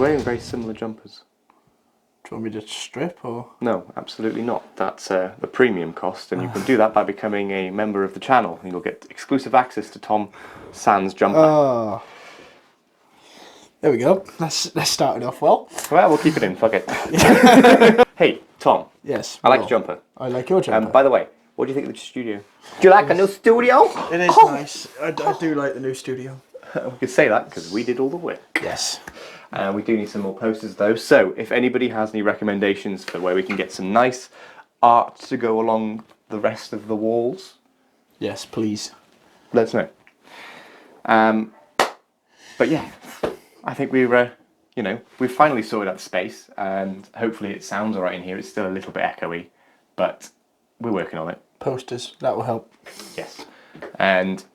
wearing very similar jumpers. Do you want me to strip or? No, absolutely not. That's the premium cost, and you can do that by becoming a member of the channel, and you'll get exclusive access to Tom Sands' jumper. Oh. There we go. Let's start it off well. Well, we'll keep it in. Fuck it. Hey, Tom. Yes. I like your jumper. I like your jumper. By the way, what do you think of the studio? Do you like a new studio? It is nice. I do like the new studio. We could say that because we did all the work. Yes. We do need some more posters though, so if anybody has any recommendations for where we can get some nice art to go along the rest of the walls, Yes, please. let us know. But yeah, I think we've finally sorted out the space, and hopefully it sounds alright in here. It's still a little bit echoey, but we're working on it. Posters, that will help. Yes. And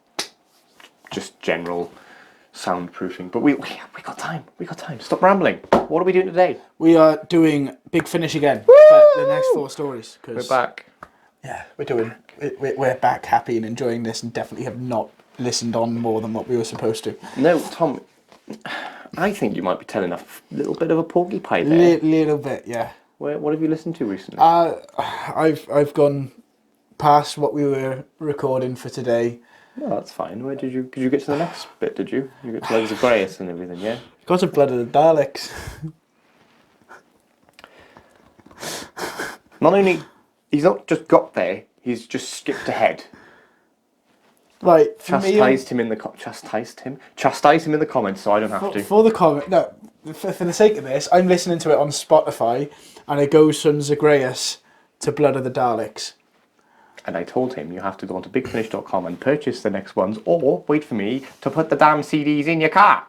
just general soundproofing. But we got time. We got time. Stop rambling. What are we doing today? We are doing Big Finish again. The next 4 stories. We're back. Yeah, we're back happy and enjoying this, and definitely have not listened on more than what we were supposed to. No, Tom, I think you might be telling a little bit of a porcupine there. Little bit, yeah. What have you listened to recently? I've gone past what we were recording for today. No, that's fine. Where did you get to the next bit, did you? You got to Scariest and everything, yeah? Got to Blood of the Daleks. Not only, he's not just got there, he's just skipped ahead. Right, Chastised him in the comments so I don't have to. For the comment, no, for the sake of this, I'm listening to it on Spotify, and it goes from Scariest to Blood of the Daleks. And I told him you have to go onto bigfinish.com and purchase the next ones, or wait for me to put the damn CDs in your car.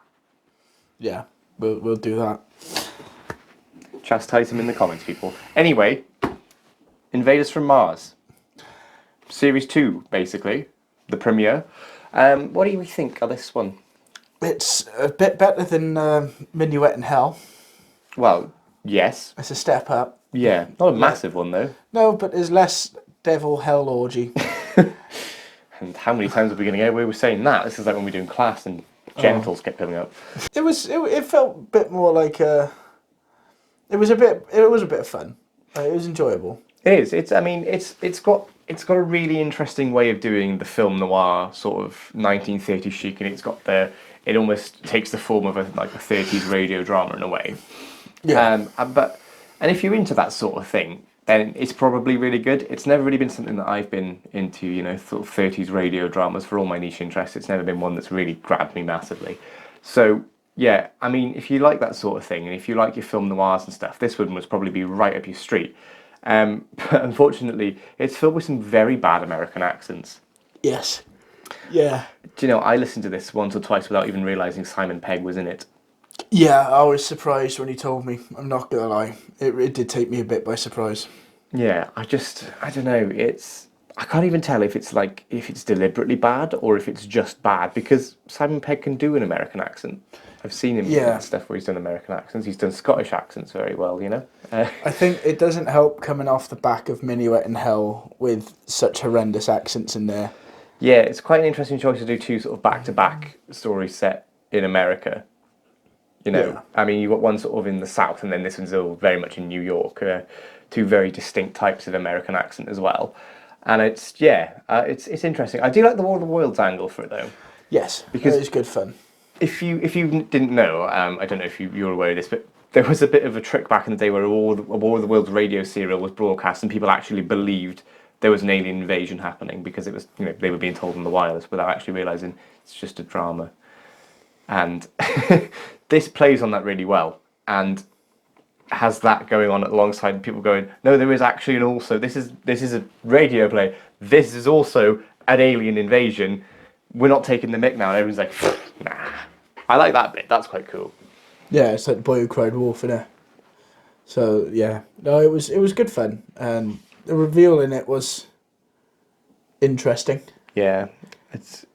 Yeah, we'll do that. Chastise him in the comments, people. Anyway, Invaders from Mars. Series 2, basically. The premiere. What do we think of this one? It's a bit better than Minuet in Hell. Well, yes. It's a step up. Yeah, not a massive one though. No, but there's less devil hell orgy. And how many times are we going to get away with saying that? This is like when we're doing class and genitals kept coming up. It felt a bit more like it was a bit of fun. It was enjoyable. It is. It's got a really interesting way of doing the film noir sort of 1930s chic, and it almost takes the form of a 30s radio drama in a way. Yeah. And if you're into that sort of thing, then it's probably really good. It's never really been something that I've been into, sort of 30s radio dramas for all my niche interests. It's never been one that's really grabbed me massively. So, yeah, I mean, if you like that sort of thing, and if you like your film noirs and stuff, this one would probably be right up your street. But unfortunately, it's filled with some very bad American accents. Yes. Yeah. Do you know, I listened to this once or twice without even realising Simon Pegg was in it. Yeah, I was surprised when he told me. I'm not gonna lie, it did take me a bit by surprise. Yeah, I don't know. I can't even tell if it's deliberately bad or if it's just bad, because Simon Pegg can do an American accent. I've seen him in stuff where he's done American accents. He's done Scottish accents very well, I think it doesn't help coming off the back of Minuet in Hell with such horrendous accents in there. Yeah, it's quite an interesting choice to do 2 sort of back-to-back stories set in America. Yeah. I mean, you've got one sort of in the South, and then this one's all very much in New York. 2 very distinct types of American accent as well. And it's interesting. I do like the War of the Worlds angle for it, though. Yes, because it's good fun. If you didn't know, I don't know if you're aware of this, but there was a bit of a trick back in the day where a War of the Worlds radio serial was broadcast, and people actually believed there was an alien invasion happening because it was, they were being told on the wireless without actually realising it's just a drama. And this plays on that really well, and has that going on alongside people going, no, there is actually this is a radio play. This is also an alien invasion. We're not taking the mick now. And everyone's like, nah. I like that bit. That's quite cool. Yeah, it's like The Boy Who Cried Wolf, innit? So yeah, no, it was good fun, and the reveal in it was interesting. Yeah, It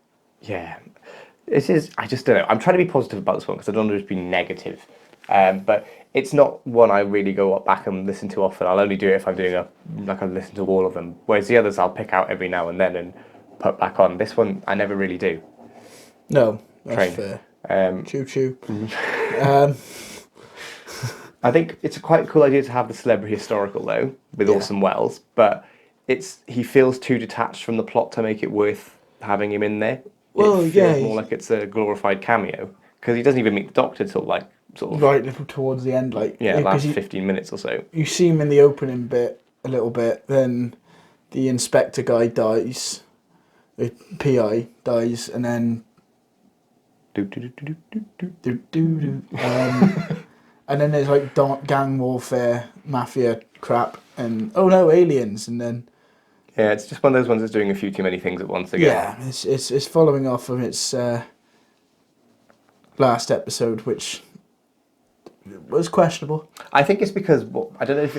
is. I just don't know. I'm trying to be positive about this one because I don't want to just be negative. But it's not one I really go back and listen to often. I'll only do it if I'm doing I listen to all of them. Whereas the others I'll pick out every now and then and put back on. This one I never really do. No, that's fair. Choo choo. I think it's a quite cool idea to have the celebrity historical though with Yeah. Orson Welles, but he feels too detached from the plot to make it worth having him in there. It Well, yeah, feels more like it's a glorified cameo because he doesn't even meet the Doctor till like sort of right little towards the end, like yeah because last 15 minutes or so. you see him in the opening bit a little bit, then the inspector guy dies, the PI dies, and then Do, do, do, do, do, do. do do do, and then there's like gang warfare, mafia crap, and oh no, aliens, and then Yeah, it's just one of those ones that's doing a few too many things at once again. yeah, it's following off of its last episode, which was questionable. I think it's because I don't know if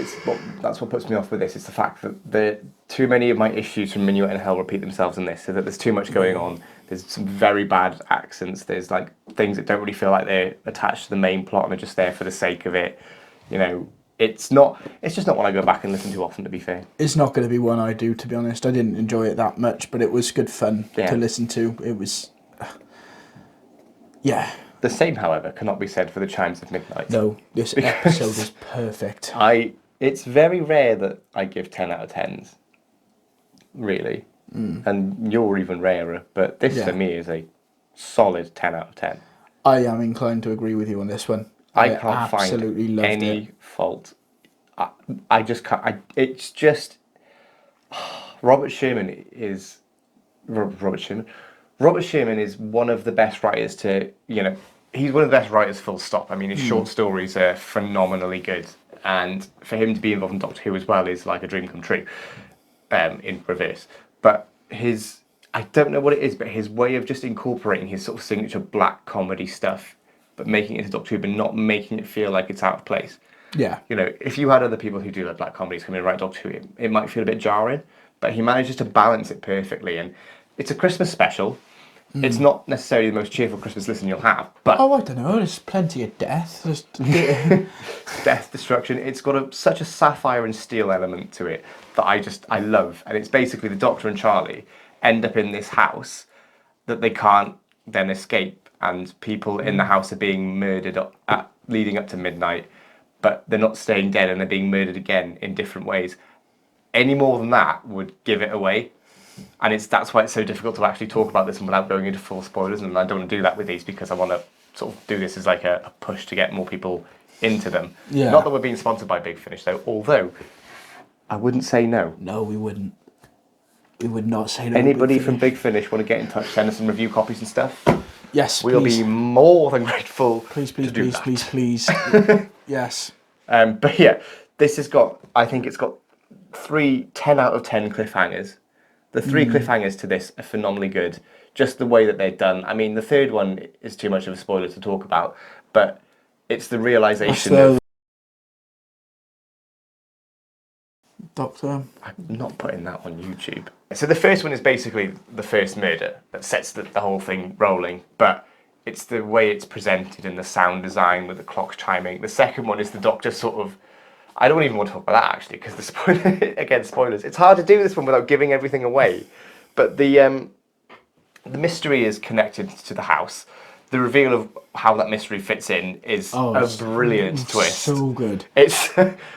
that's what puts me off with this. It's the fact that too many of my issues from Minuet and Hell repeat themselves in this. So that there's too much going on. There's some very bad accents. There's like things that don't really feel like they're attached to the main plot and are just there for the sake of it. You know, it's not. It's just not one I go back and listen to often. To be fair, It's not going to be one I do, to be honest. I didn't enjoy it that much, but it was good fun Yeah. to listen to. It was, yeah. the same, however, cannot be said for the Chimes of Midnight. No, this episode is perfect. It's very rare that I give 10 out of 10s. Really. And you're even rarer, but this Yeah. for me is a solid 10 out of 10. I am inclined to agree with you on this one. I can't absolutely find loved any it. fault. I just can't. It's just Robert Sherman is Robert Sherman. Robert Sherman is one of the best writers to he's one of the best writers. Full stop. I mean, his short stories are phenomenally good, and for him to be involved in Doctor Who as well is like a dream come true. In reverse, but I don't know what it is, but his way of just incorporating his sort of signature black comedy stuff, but making it into Doctor Who, but not making it feel like it's out of place. Yeah. You know, if you had other people who do like black comedies come in and write Doctor Who, it might feel a bit jarring, but he manages to balance it perfectly. And it's a Christmas special. It's not necessarily the most cheerful Christmas listen you'll have, but Oh, I don't know. There's plenty of death. death, destruction. It's got such a sapphire and steel element to it that I love. And it's basically the Doctor and Charlie end up in this house that they can't then escape, and people in the house are being murdered leading up to midnight, but they're not staying dead and they're being murdered again in different ways. Any more than that would give it away. And that's why it's so difficult to actually talk about this and without going into full spoilers. And I don't want to do that with these because I want to sort of do this as like a push to get more people into them. Yeah. Not that we're being sponsored by Big Finish though, although I wouldn't say no. No, we wouldn't. We would not say no. Anybody from Big Finish want to get in touch, send us some review copies and stuff? Yes, We'll please. be more than grateful Please, to do that. please. Yes. But yeah, I think it's got 10 out of 10 cliffhangers. The 3 cliffhangers to this are phenomenally good. Just the way that they're done. I mean, the third one is too much of a spoiler to talk about, but it's the realization of... Doctor. I'm not putting that on YouTube. So the first one is basically the first murder that sets the whole thing rolling, but it's the way it's presented and the sound design with the clocks chiming. The second one is the Doctor sort of... I don't even want to talk about that actually, because again, spoilers. It's hard to do this one without giving everything away. But the mystery is connected to the house. The reveal of how that mystery fits in is a brilliant twist. So good. It's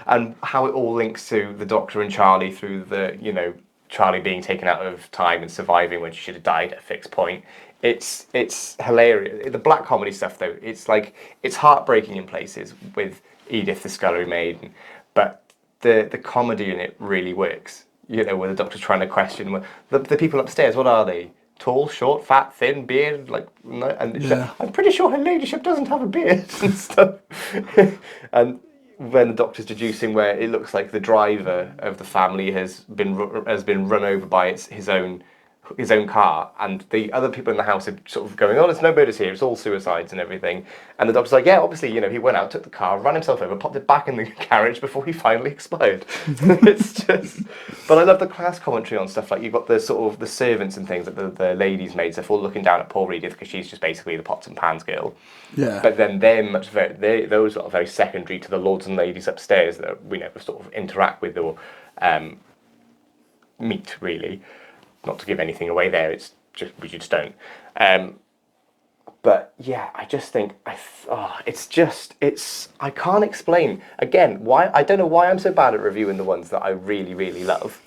and how it all links to the Doctor and Charlie through the Charlie being taken out of time and surviving when she should have died at a fixed point. It's hilarious. The black comedy stuff though, it's heartbreaking in places with Edith the Scullery Maid, but the comedy in it really works. Where the Doctor's trying to question the people upstairs. What are they? Tall, short, fat, thin, beard, no, and Yeah. I'm pretty sure her ladyship doesn't have a beard and stuff. And when the Doctor's deducing where it looks like the driver of the family has been run over by his own car, and the other people in the house are sort of going, "Oh, there's no murders here; it's all suicides and everything." And the Doctor's like, "Yeah, obviously, he went out, took the car, ran himself over, popped it back in the carriage before he finally expired." It's just, but I love the class commentary on stuff like you've got the sort of the servants and things, like the ladies' maids, they're all looking down at poor Edith because she's just basically the pots and pans girl. Yeah. But then those are very secondary to the lords and ladies upstairs that we never sort of interact with or meet really. Not to give anything away there, we just don't. But yeah, I just think I can't explain again why. I don't know why I'm so bad at reviewing the ones that I really really love,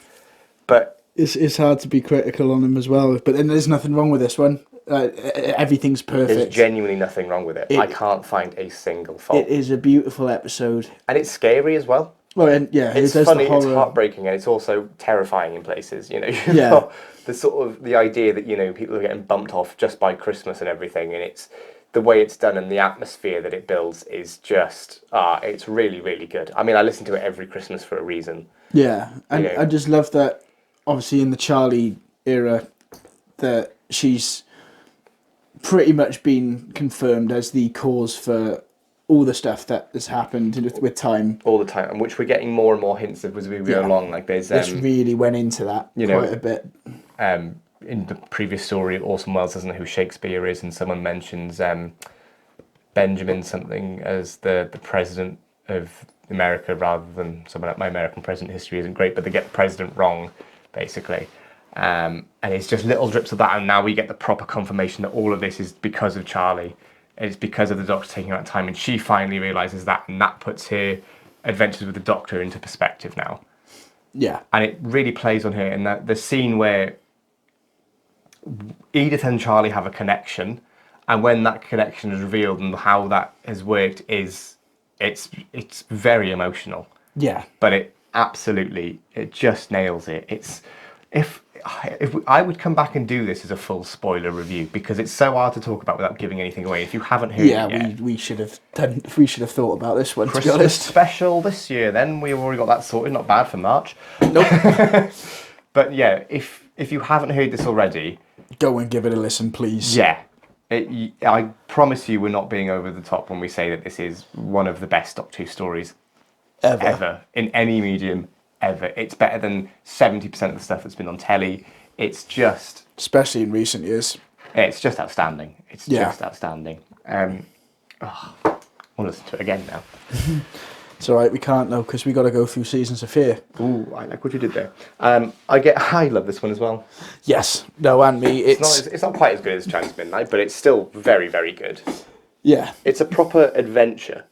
but It's hard to be critical on them as well. But then there's nothing wrong with this one. Everything's there's perfect. genuinely nothing wrong with it. I It can't find a single it fault, is a beautiful episode. and it's scary as well. Well, and yeah, It's it does funny, the it's horror. heartbreaking, and it's also terrifying in places. You know, you've Yeah. got the sort of the idea that people are getting bumped off just by Christmas and everything, and it's the way it's done and the atmosphere that it builds is just it's really really good. I mean, I listen to it every Christmas for a reason. Yeah, and You know. I just love that. Obviously, in the Charlie era, that she's pretty much been confirmed as the cause for all the stuff that has happened with time. All the time, and which we're getting more and more hints of as we go along. Like there's This really went into that quite a bit. In the previous story, Orson Welles doesn't know who Shakespeare is, and someone mentions Benjamin something as the president of America rather than someone. My American president history isn't great, but they get the president wrong, basically. And it's just little drips of that, and now we get the proper confirmation that all of this is because of Charlie. It's because of the Doctor taking that time, and she finally realizes that, and that puts her adventures with the Doctor into perspective now. Yeah, And it really plays on her, and that the scene where Edith and Charlie have a connection, and when that connection is revealed and how that has worked it's very emotional. yeah, But it just nails it. It's if I would come back and do this as a full spoiler review because it's so hard to talk about without giving anything away. If you haven't heard it yet, we should have done. We should have thought about this one. To be Christmas honest, special this year. Then we've already got that sorted. Not bad for March. nope. But yeah, if you haven't heard this already, Go and give it a listen, please. yeah. I promise you, we're not being over the top when we say that this is one of the best Doctor Who stories ever in any medium ever. It's better than 70% of the stuff that's been on telly. It's just, Especially in recent years. it's just outstanding. It's Yeah. just outstanding. I want to listen to it again now. It's alright, we can't though, because we got to go through Seasons of Fear. Ooh, I like what you did there. I love this one as well. Yes, no, and me, It's not quite as good as Chinese Midnight, but it's still very, very good. yeah. It's a proper adventure.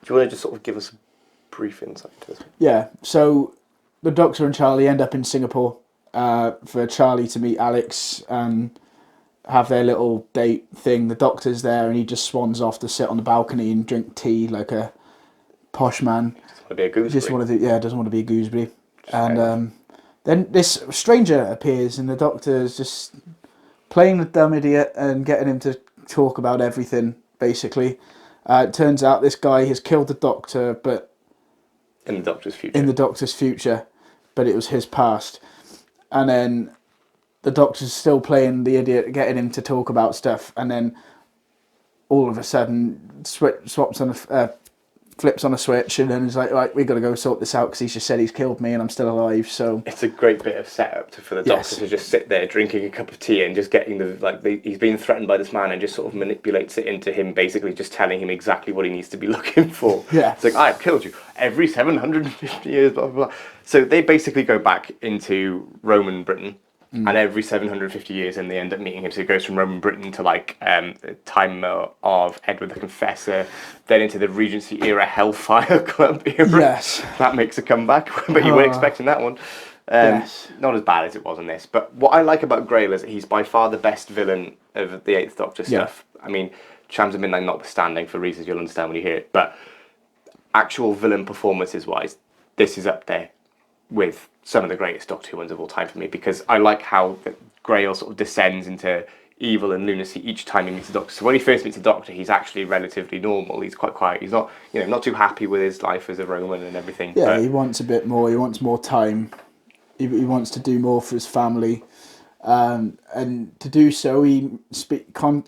Do you want to just sort of give us a brief insight into this one? Yeah, so the Doctor and Charlie end up in Singapore for Charlie to meet Alex and have their little date thing. The Doctor's there and he just swans off to sit on the balcony and drink tea like a posh man. Just want to be a gooseberry. Doesn't want to be a gooseberry. And then this stranger appears and the Doctor is just playing the dumb idiot and getting him to talk about everything, basically. It turns out this guy has killed the Doctor, but In the Doctor's future. But it was his past. And then the Doctor's still playing the idiot, getting him to talk about stuff, and then all of a sudden flips on a switch, and then he's like, right, we got to go sort this out because he's just said he's killed me and I'm still alive. So It's a great bit of setup for the Doctor to just sit there drinking a cup of tea and just getting he's being threatened by this man and just sort of manipulates it into him basically just telling him exactly what he needs to be looking for. Yeah. It's like, I've killed you every 750 years, blah, blah, blah. So they basically go back into Roman Britain. And every 750 years, and they end up meeting him. So it goes from Roman Britain to the time of Edward the Confessor, then into the Regency era Hellfire Club era. Yes. That makes a comeback, but you weren't expecting that one. Yes. Not as bad as it was in this. But what I like about Grail is that he's by far the best villain of the Eighth Doctor stuff. I mean, Shams of Midnight notwithstanding, for reasons you'll understand when you hear it. But actual villain performances-wise, this is up there with some of the greatest Doctor Who ones of all time for me, because I like how Grail sort of descends into evil and lunacy each time he meets the Doctor. So when he first meets the Doctor, he's actually relatively normal. He's quite quiet. He's not, not too happy with his life as a Roman and everything. Yeah, but he wants a bit more. He wants more time. He wants to do more for his family. And to do so, he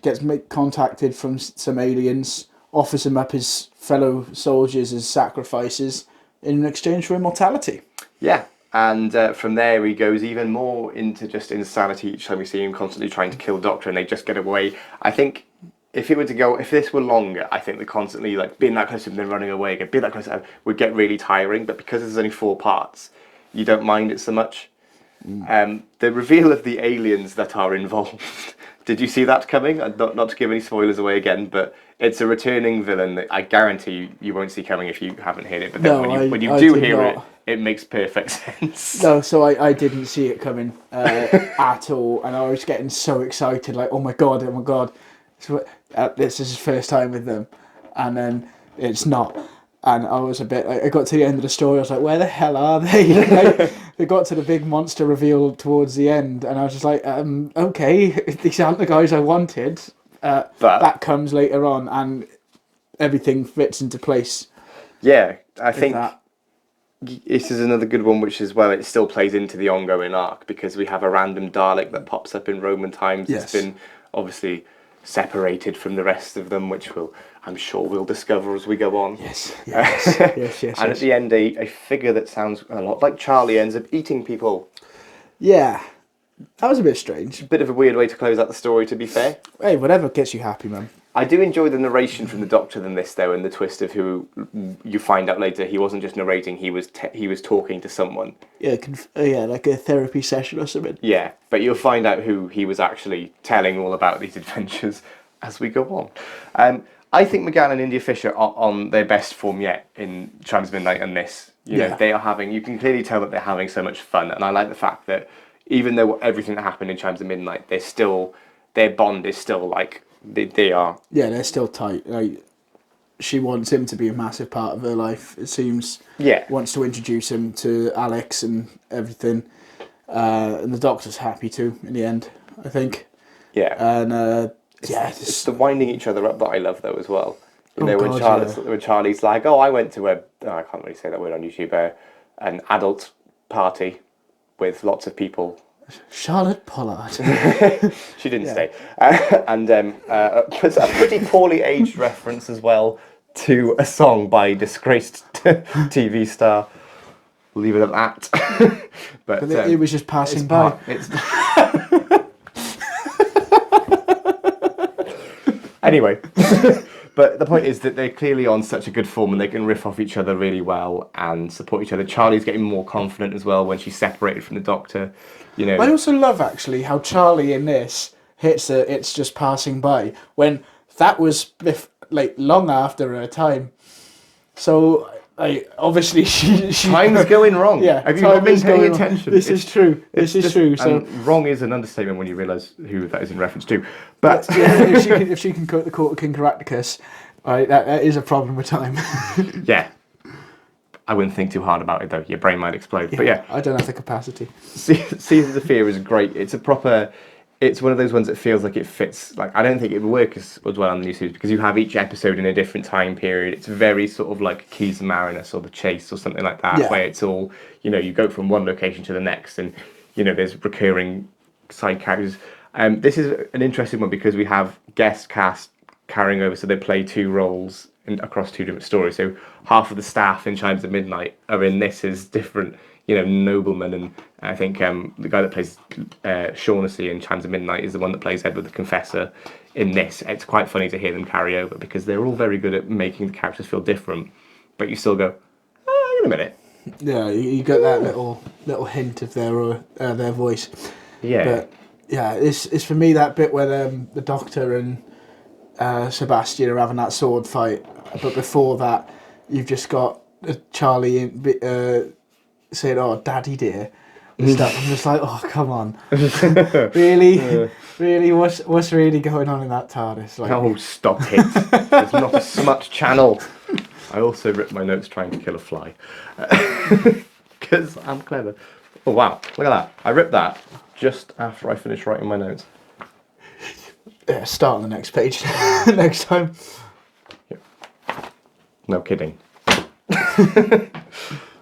gets contacted from some aliens, offers him up his fellow soldiers as sacrifices in exchange for immortality. Yeah, and from there he goes even more into just insanity each time we see him constantly trying to kill Doctor, and they just get away. I think if this were longer, I think the constantly being that close to him then running away again, being that close to him would get really tiring. But because there's only 4 parts, you don't mind it so much. The reveal of the aliens that are involved Did you see that coming? Not to give any spoilers away again, but it's a returning villain that I guarantee you won't see coming if you haven't heard it. But then when you do hear it, it makes perfect sense. No, so I didn't see it coming at all, and I was getting so excited, like, oh my god. So, this is his first time with them, and then it's not. And I was a bit like, I got to the end of the story, I was like, where the hell are they? Like, they got to the big monster reveal towards the end, and I was just like, okay, these aren't the guys I wanted. But that comes later on, and everything fits into place. Yeah, I think this is another good one, which is, well, it still plays into the ongoing arc, because we have a random Dalek that pops up in Roman times. Yes. It's been obviously separated from the rest of them, which I'm sure we'll discover as we go on. Yes. And at the end, a figure that sounds a lot like Charlie ends up eating people. Yeah, that was a bit strange. A bit of a weird way to close out the story, to be fair. Hey, whatever gets you happy, man. I do enjoy the narration from the Doctor than this, though, and the twist of who you find out later he wasn't just narrating; he was talking to someone. Yeah, like a therapy session or something. Yeah, but you'll find out who he was actually telling all about these adventures as we go on. I think McGann and India Fisher are on their best form yet in Trans Midnight and this. You know, they are having. You can clearly tell that they're having so much fun, and I like the fact that even though everything that happened in Trans Midnight, their bond is still like. They are. Yeah, they're still tight. Like, she wants him to be a massive part of her life, it seems. Yeah. Wants to introduce him to Alex and everything. And the Doctor's happy too, in the end, I think. Yeah. And, it's the winding each other up that I love, though, as well. You know, when Charlie's like, oh, I went to I can't really say that word on YouTube, an adult party with lots of people. Charlotte Pollard. She didn't stay. And a pretty poorly aged reference as well to a song by disgraced TV star. We'll leave it at that. but it was just passing by. Anyway, but the point is that they're clearly on such a good form and they can riff off each other really well and support each other. Charlie's getting more confident as well when she's separated from the Doctor. You know, I also love actually how Charlie in this hits it's just passing by when that was long after her time. So obviously she time's going wrong. Yeah, have you not been paying attention? This is true. This is true. So wrong is an understatement when you realise who that is in reference to. But if she can cut the court of King Caractacus, that is a problem with time. Yeah. I wouldn't think too hard about it, though. Your brain might explode. But yeah. I don't have the capacity. Seasons of Fear is great. It's it's one of those ones that feels like it fits. Like, I don't think it would work as well on the new series because you have each episode in a different time period. It's very sort of like Keys of Marinus or The Chase or something like that, where it's all, you go from one location to the next and, there's recurring side characters. This is an interesting one because we have guest cast carrying over, so they play two roles across two different stories. So half of the staff in Chimes of Midnight are in this as different, noblemen, and I think the guy that plays Shaughnessy in Chimes of Midnight is the one that plays Edward the Confessor in this. It's quite funny to hear them carry over because they're all very good at making the characters feel different, but you still go, hang on a minute. Yeah, you get that little hint of their voice. Yeah. But yeah, it's for me that bit where the Doctor and Sebastian are having that sword fight, but before that, you've just got Charlie saying, "Oh, Daddy dear," and stuff. I'm just like, "Oh, come on, really, really, what's really going on in that TARDIS?" Like, oh, stop it! It's not a smut channel. I also ripped my notes trying to kill a fly because I'm clever. Oh wow, look at that! I ripped that just after I finished writing my notes. Yeah, start on the next page next time. Yep. No kidding.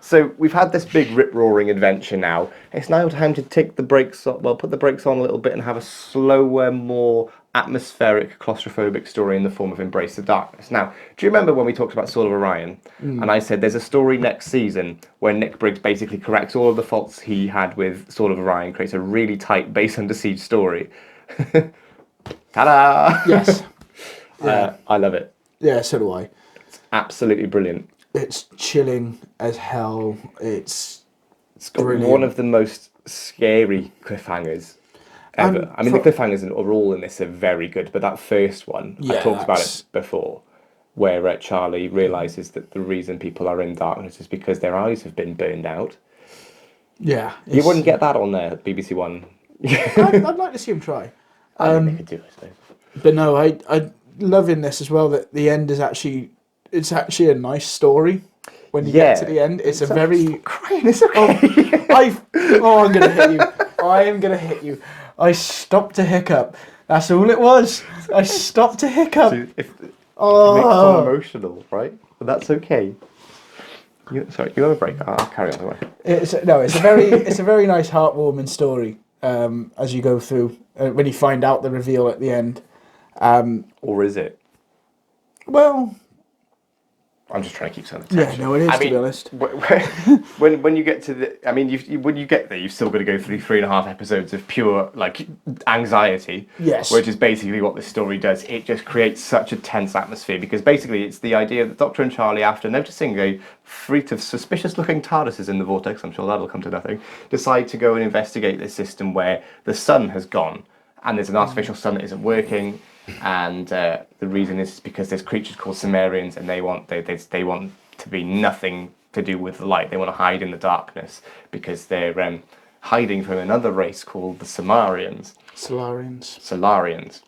So we've had this big rip-roaring adventure now. It's now time to take the brakes on, put the brakes on a little bit and have a slower, more atmospheric, claustrophobic story in the form of Embrace the Darkness. Now, do you remember when we talked about Sword of Orion? And I said there's a story next season where Nick Briggs basically corrects all of the faults he had with Sword of Orion, creates a really tight base under siege story. Ta-da! Yes. Yeah. I love it. Yeah, so do I. It's absolutely brilliant. It's chilling as hell. It's got brilliant. One of the most scary cliffhangers ever. I mean, the cliffhangers are all in this are very good, but that first one, I Yeah, talked about that's- it before, where Charlie realizes that the reason people are in darkness is because their eyes have been burned out. Yeah, You wouldn't get that on there, BBC One. I'd like to see him try. I mean, they could do it, I suppose. But no, I love in this as well that the end is actually it's actually a nice story. When you get to the end, it's a very Crying, it's okay. I'm gonna hit you. I am gonna hit you. I stopped to hiccup. That's all it was. I stopped to hiccup. So if it makes someone emotional, right? But that's okay. Sorry, you have a break. I'll carry on the way. It's a very nice heartwarming story. As you go through, when you find out the reveal at the end. Or is it? Well, I'm just trying to keep some attention. yeah, no, it is, to be honest. When you get to the, I mean, when you get there, you've still got to go through 3.5 episodes of pure like anxiety. Yes. Which is basically what this story does. It just creates such a tense atmosphere because basically it's the idea that Doctor and Charlie, after noticing a fleet of suspicious-looking TARDISes in the vortex, I'm sure that'll come to nothing, decide to go and investigate this system where the sun has gone and there's an artificial sun that isn't working. And the reason is because there's creatures called Sumerians, and they want to be nothing to do with the light. They want to hide in the darkness because they're hiding from another race called the Solarians. Solarians.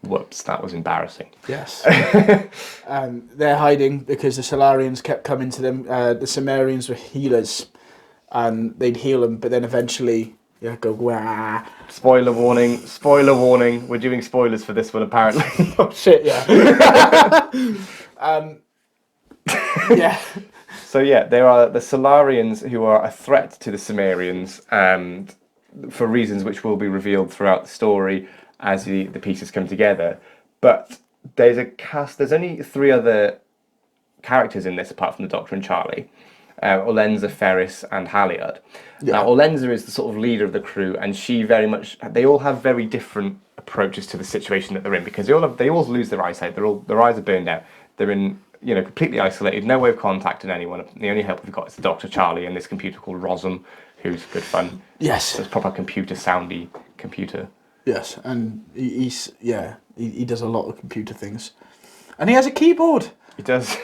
Whoops, that was embarrassing. Yes. They're hiding because the Solarians kept coming to them. The Sumerians were healers, and they'd heal them, but then eventually. Yeah, go wah. Spoiler warning, we're doing spoilers for this one apparently. Oh shit, yeah. Yeah. So yeah, there are the Solarians who are a threat to the Sumerians, and for reasons which will be revealed throughout the story as the pieces come together. But there's only 3 other characters in this apart from the Doctor and Charlie. Olenza, Ferris, and Halliard. Yeah. Now, Olenza is the sort of leader of the crew, and they all have very different approaches to the situation that they're in because they all lose their eyesight. Their eyes are burned out. They're in, completely isolated, no way of contacting anyone. The only help we've got is the Dr. Charlie and this computer called Rosm, who's good fun. Yes. So it's proper soundy computer. Yes, and he does a lot of computer things, and he has a keyboard. He does.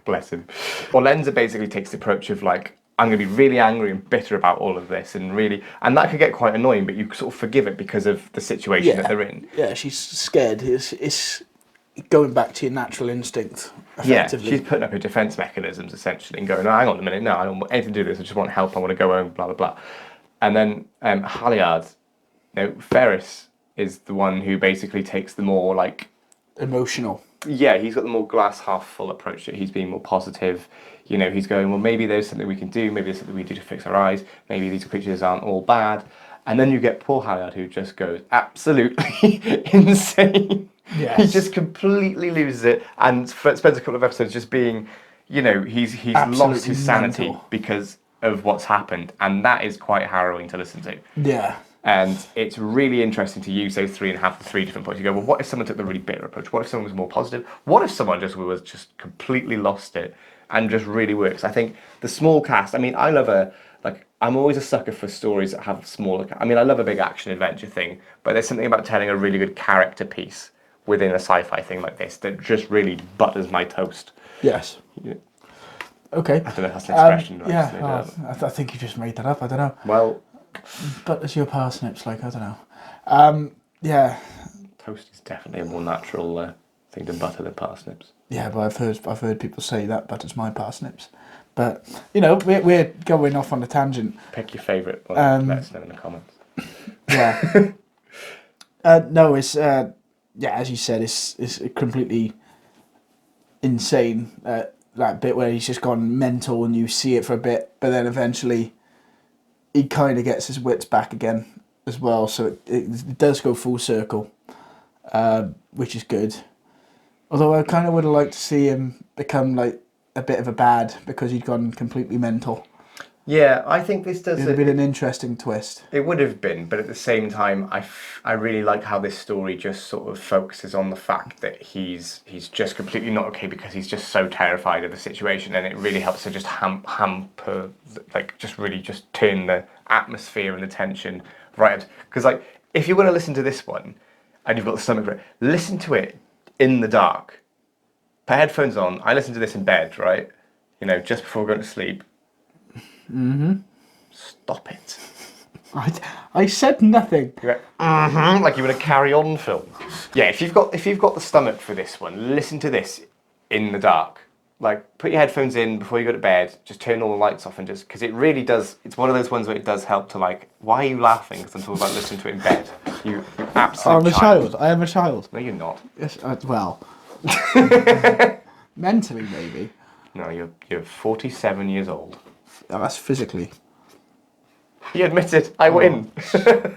Bless him. Olenza basically takes the approach of like, I'm going to be really angry and bitter about all of this, and that could get quite annoying, but you sort of forgive it because of the situation that they're in. Yeah, she's scared. It's going back to your natural instinct, effectively. Yeah, she's putting up her defence mechanisms, essentially, and going, no, hang on a minute, no, I don't want anything to do with this, I just want help, I want to go home, blah, blah, blah. And then Halliard, Ferris is the one who basically takes the more, like... emotional. Yeah, he's got the more glass half full approach to it. He's being more positive. He's going, well, maybe there's something we can do. Maybe there's something we do to fix our eyes. Maybe these creatures aren't all bad. And then you get poor Halliard who just goes absolutely insane. Yes. He just completely loses it and spends a couple of episodes just being, he's lost his sanity because of what's happened. And that is quite harrowing to listen to. Yeah. And it's really interesting to use those 3 different points. You go, well, what if someone took the really bitter approach? What if someone was more positive? What if someone just completely lost it and just really works? I think the small cast, I mean, I'm always a sucker for stories that have smaller, I love a big action adventure thing, but there's something about telling a really good character piece within a sci-fi thing like this that just really butters my toast. Yes. Yeah. Okay. I don't know if that's an expression. I think you just made that up, I don't know. Well... But as your parsnips, I don't know. Yeah. Toast is definitely a more natural thing to butter than parsnips. Yeah, but I've heard people say that butters my parsnips. But we're going off on a tangent. Pick your favourite one. Let us know in the comments. Yeah. No, it's as you said, it's completely insane. That bit where he's just gone mental and you see it for a bit, but then eventually he kind of gets his wits back again as well. So it does go full circle, which is good. Although I kind of would have liked to see him become like a bit of a bad because he'd gone completely mental. Yeah, I think this does It'd have been an interesting twist. It would have been, but at the same time, I really like how this story just sort of focuses on the fact that he's just completely not okay because he's just so terrified of the situation, and it really helps to just hamper, like just really just turn the atmosphere and the tension right up. Because like if you're going to listen to this one, and you've got the stomach for it, listen to it in the dark. Put headphones on. I listen to this in bed, right? You know, just before going to sleep. Stop it. I said nothing. You went, like you were in a carry-on film. Yeah, if you've got the stomach for this one, listen to this in the dark. Like, put your headphones in before you go to bed. Just turn all the lights off and just because it really does. It's one of those ones where it does help to like. Why are you laughing? Because I'm talking about listening to it in bed. You absolute. I'm a child. I am a child. No, you're not. Yes. Well, mentally maybe. No, you're 47 years old. Oh, that's physically. You admitted. I win. So That's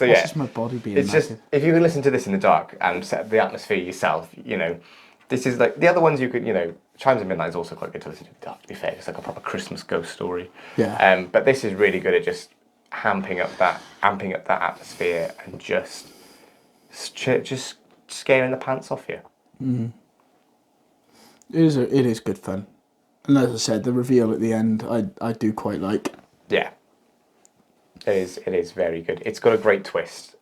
yeah, just my body being. it's just if you can listen to this in the dark and set the atmosphere yourself, you know, this is like the other ones you could, you know, Chimes of Midnight is also quite good to listen to in the dark. To be fair, it's like a proper Christmas ghost story. Yeah. But this is really good at just amping up that atmosphere and just scaring the pants off you. It is good fun, and as I said, the reveal at the end, I do quite like. Yeah, it is very good. It's got a great twist.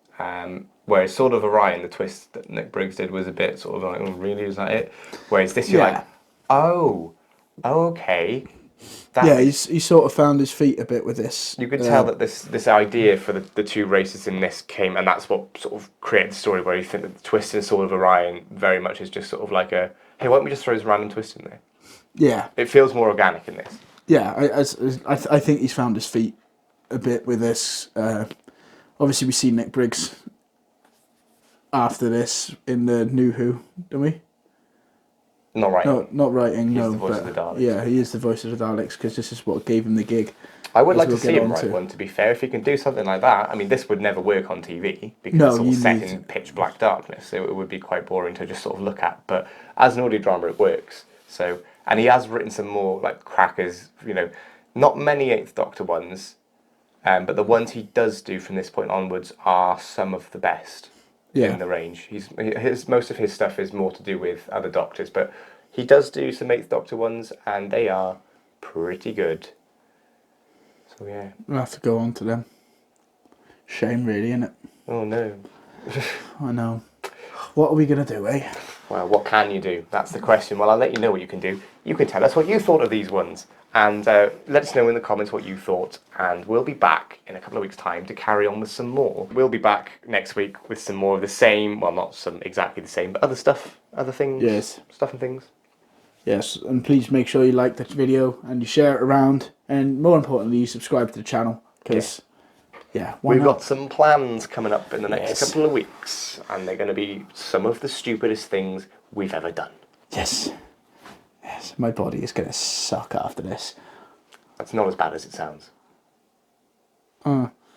Whereas Sword of Orion, the twist that Nick Briggs did was a bit sort of like, oh, really, is that it? Whereas this, you're like, oh, okay. Yeah, he sort of found his feet a bit with this. You could tell that this idea for the two races in this came, and that's what sort of created the story where you think that the twist in Sword of Orion very much is just sort of like a, hey, why don't we just throw this random twist in there? Yeah. It feels more organic in this. Yeah, I think he's found his feet a bit with this. Obviously, we see Nick Briggs after this in the New Who, don't we? Not right. No, not writing. He's no, the voice but of the Daleks. yeah, he is the voice of the Daleks because this is what gave him the gig. I would like we'll to see get him on write to. one, to be fair. If he can do something like that, I mean, this would never work on TV because No, it's all you set need- in pitch black darkness. It would be quite boring to just sort of look at. But as an audio drama, it works. So, and he has written some more like crackers. You know, not many Eighth Doctor ones, but the ones he does do from this point onwards are some of the best in the range. Most of his stuff is more to do with other Doctors, but he does do some Eighth Doctor ones, and they are pretty good. So yeah. We'll have to go on to them. Shame, really, innit? Oh no. I know. What are we gonna do, eh? Well, what can you do? That's the question. Well, I'll let you know what you can do. You can tell us what you thought of these ones, and let us know in the comments what you thought. And we'll be back in a couple of weeks' time to carry on with some more. We'll be back next week with some more of the same. Well, not some exactly the same, but other stuff, other things. Yes. Stuff and things. Yes, and please make sure you like the video and you share it around, and more importantly, you subscribe to the channel because, why We've not? got some plans coming up in the next Yes. couple of weeks, and they're going to be some of the stupidest things we've ever done. Yes. Yes, my body is gonna suck after this. That's not as bad as it sounds.